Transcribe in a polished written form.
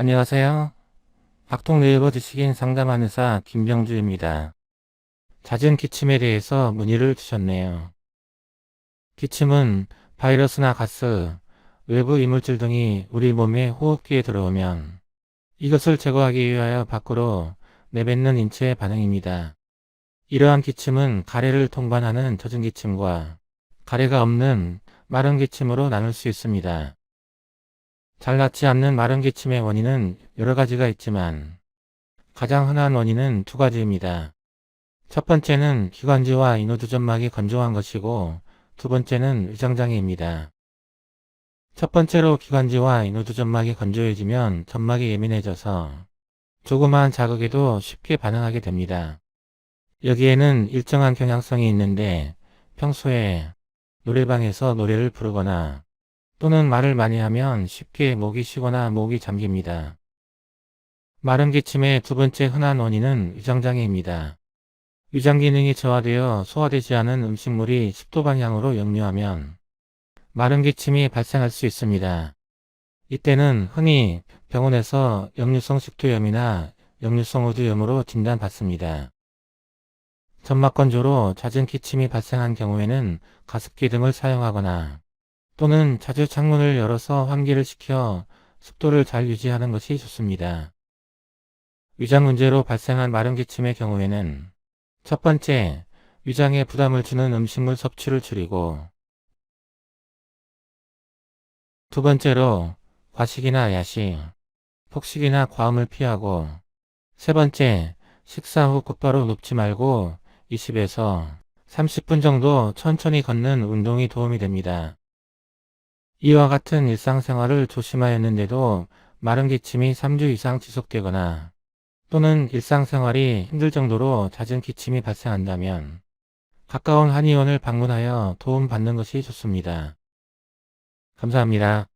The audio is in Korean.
안녕하세요. 박통네이버 지식인 상담하는 사 김병주입니다. 잦은 기침에 대해서 문의를 주셨네요. 기침은 바이러스나 가스, 외부 이물질 등이 우리 몸의 호흡기에 들어오면 이것을 제거하기 위하여 밖으로 내뱉는 인체의 반응입니다. 이러한 기침은 가래를 통반하는 젖은 기침과 가래가 없는 마른 기침으로 나눌 수 있습니다. 잘 낫지 않는 마른 기침의 원인은 여러 가지가 있지만 가장 흔한 원인은 두 가지입니다. 첫 번째는 기관지와 인후두점막이 건조한 것이고 두 번째는 위장장애입니다. 첫 번째로 기관지와 인후두점막이 건조해지면 점막이 예민해져서 조그마한 자극에도 쉽게 반응하게 됩니다. 여기에는 일정한 경향성이 있는데 평소에 노래방에서 노래를 부르거나 또는 말을 많이 하면 쉽게 목이 쉬거나 목이 잠깁니다. 마른 기침의 두 번째 흔한 원인은 위장장애입니다. 위장 기능이 저하되어 소화되지 않은 음식물이 식도 방향으로 역류하면 마른 기침이 발생할 수 있습니다. 이때는 흔히 병원에서 역류성 식도염이나 역류성 우두염으로 진단받습니다. 점막 건조로 잦은 기침이 발생한 경우에는 가습기 등을 사용하거나 또는 자주 창문을 열어서 환기를 시켜 습도를 잘 유지하는 것이 좋습니다. 위장 문제로 발생한 마른 기침의 경우에는 첫 번째, 위장에 부담을 주는 음식물 섭취를 줄이고 두 번째로 과식이나 야식, 폭식이나 과음을 피하고 세 번째, 식사 후 곧바로 눕지 말고 20에서 30분 정도 천천히 걷는 운동이 도움이 됩니다. 이와 같은 일상생활을 조심하였는데도 마른 기침이 3주 이상 지속되거나 또는 일상생활이 힘들 정도로 잦은 기침이 발생한다면 가까운 한의원을 방문하여 도움받는 것이 좋습니다. 감사합니다.